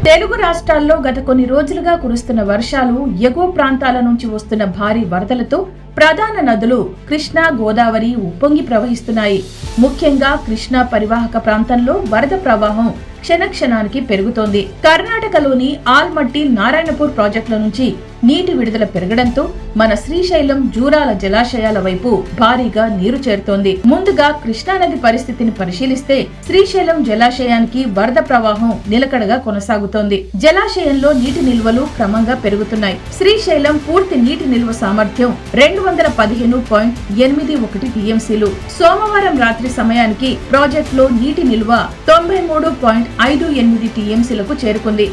తెలుగు రాష్ట్రాల్లో గత కొన్ని రోజులుగా కురుస్తున్న వర్షాలు, ఎగువ ప్రాంతాల నుంచి వస్తున్న భారీ వరదలతో ప్రధాన నదులు కృష్ణా, గోదావరి ఉప్పొంగి ప్రవహిస్తున్నాయి. ముఖ్యంగా కృష్ణా పరివాహక ప్రాంతంలో వరద ప్రవాహం క్షణక్షణానికి పెరుగుతోంది. కర్ణాటకలోని ఆల్మట్టి, నారాయణపూర్ ప్రాజెక్టుల నుంచి నీటి విడుదల పెరగడంతో మన శ్రీశైలం, జూరాల జలాశయాల వైపు భారీగా నీరు చేరుతోంది. ముందుగా కృష్ణానది పరిస్థితిని పరిశీలిస్తే శ్రీశైలం జలాశయానికి వరద ప్రవాహం నిలకడగా కొనసాగుతోంది. జలాశయంలో నీటి నిల్వలు క్రమంగా పెరుగుతున్నాయి. శ్రీశైలం పూర్తి నీటి నిల్వ సామర్థ్యం 215.81 టీఎంసీలు. సోమవారం రాత్రి సమయానికి ప్రాజెక్టులో నీటి నిల్వ 93.58 టీఎంసీలకు చేరుకుంది.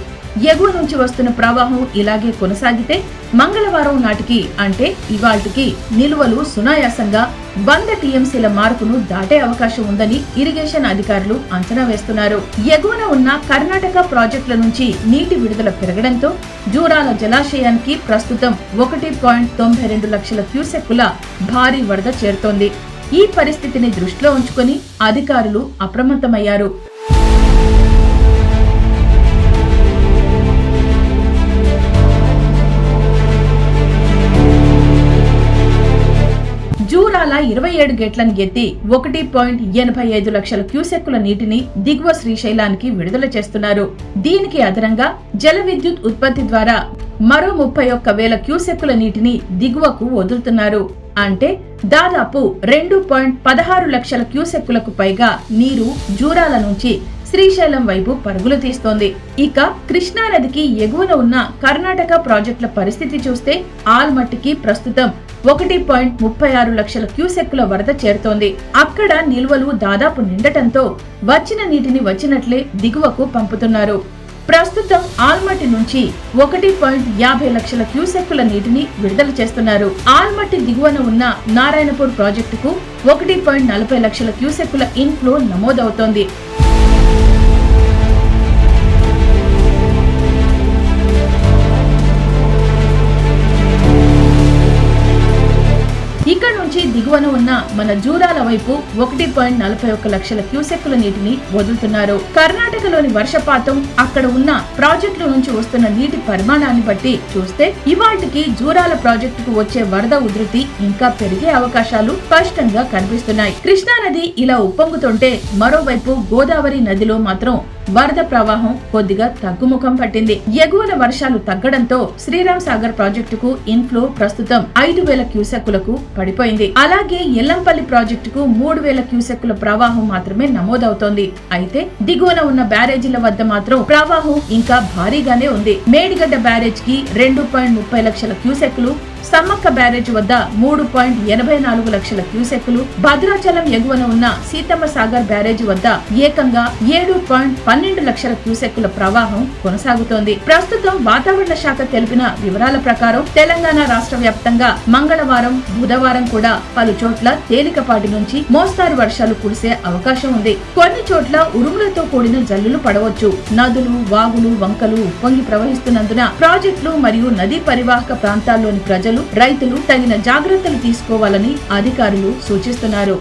ఎగువ నుంచి వస్తున్న ప్రవాహం ఇలాగే కొనసాగితే మంగళవారం నాటికి అంటే ఇవాళ్టికి నిల్వలు సునాయాసంగా 100 టీఎంసీల మార్కును దాటే అవకాశం ఉందని ఇరిగేషన్ అధికారులు అంచనా వేస్తున్నారు. ఎగువన ఉన్న కర్ణాటక ప్రాజెక్టుల నుంచి నీటి విడుదల పెరగడంతో జూరాల జలాశయానికి ప్రస్తుతం 1.92 లక్షల క్యూసెక్కుల భారీ వరద చేరుతోంది. ఈ పరిస్థితిని దృష్టిలో ఉంచుకొని అధికారులు అప్రమత్తమయ్యారు. జూరాల 27 గేట్లను ఎత్తి 1.85 లక్షల క్యూసెక్కుల నీటిని దిగువ శ్రీశైలానికి విడుదల చేస్తున్నారు. దీనికి అదనంగా జల విద్యుత్ ఉత్పత్తి ద్వారా మరో 31,000 క్యూసెక్కుల నీటిని దిగువకు వదులుతున్నారు. అంటే దాదాపు 2.16 లక్షల క్యూసెక్కులకు పైగా నీరు జూరాల నుంచి శ్రీశైలం వైపు పరుగులు తీస్తోంది. ఇక కృష్ణానదికి ఎగువన ఉన్న కర్ణాటక ప్రాజెక్టుల పరిస్థితి చూస్తే ఆల్మట్టికి ప్రస్తుతం 1.36 లక్షల క్యూసెక్కుల వరద చేరుతోంది. అక్కడ నిల్వలు దాదాపు నిండటంతో వచ్చిన నీటిని వచ్చినట్లే దిగువకు పంపుతున్నారు. ప్రస్తుతం ఆల్మట్టి నుంచి 1.50 లక్షల క్యూసెక్కుల నీటిని విడుదల చేస్తున్నారు. ఆల్మట్టి దిగువన ఉన్న నారాయణపూర్ ప్రాజెక్టుకు 1.40 లక్షల క్యూసెక్కుల ఇన్ఫ్లో నమోదవుతోంది. ఇక్కడ నుంచి దిగువన ఉన్న మన జూరాల వైపు 1.41 లక్షల క్యూసెక్కుల నీటిని వదులుతున్నారు. కర్ణాటకలోని వర్షపాతం, అక్కడ ఉన్న ప్రాజెక్టుల నుంచి వస్తున్న నీటి పరిమాణాన్ని బట్టి చూస్తే ఇవాళ్టికి జూరాల ప్రాజెక్టుకు వచ్చే వరద ఉధృతి ఇంకా పెరిగే అవకాశాలు స్పష్టంగా కనిపిస్తున్నాయి. కృష్ణానది ఇలా ఉప్పొంగుతుంటే మరోవైపు గోదావరి నదిలో మాత్రం వరద ప్రవాహం కొద్దిగా తగ్గుముఖం పట్టింది. ఎగువన వర్షాలు తగ్గడంతో శ్రీరామ్ సాగర్ ప్రాజెక్టుకు ఇన్ఫ్లో ప్రస్తుతం 5,000 క్యూసెక్కులకు పడిపోయింది. అలాగే ఎల్లంపల్లి ప్రాజెక్టుకు 3,000 క్యూసెక్కుల ప్రవాహం మాత్రమే నమోదవుతోంది. అయితే దిగువన ఉన్న బ్యారేజీల వద్ద మాత్రం ప్రవాహం ఇంకా భారీగానే ఉంది. మేడిగడ్డ బ్యారేజ్ కి 2.30 లక్షల క్యూసెక్కులు, సమ్మక్క బ్యారేజ్ వద్ద 3.84 లక్షల క్యూసెక్కులు, భద్రాచలం ఎగువన ఉన్న సీతమ్మ సాగర్ బ్యారేజ్ వద్ద ఏకంగా 7.12 లక్షల క్యూసెక్కుల ప్రవాహం కొనసాగుతోంది. ప్రస్తుతం వాతావరణ శాఖ తెలిపిన వివరాల ప్రకారం తెలంగాణ రాష్ట్ర వ్యాప్తంగా మంగళవారం, బుధవారం కూడా పలు చోట్ల తేలికపాటి నుంచి మోస్తారు వర్షాలు కురిసే అవకాశం ఉంది. కొన్ని చోట్ల ఉరుములతో కూడిన జల్లులు పడవచ్చు. నదులు, వాగులు, వంకలు ఉప్పొంగి ప్రవహిస్తున్నందున ప్రాజెక్టులు మరియు నదీ పరివాహక ప్రాంతాల్లోని ప్రజలు, రైతులు తగిన జాగ్రత్తలు తీసుకోవాలని అధికారులు సూచిస్తున్నారు.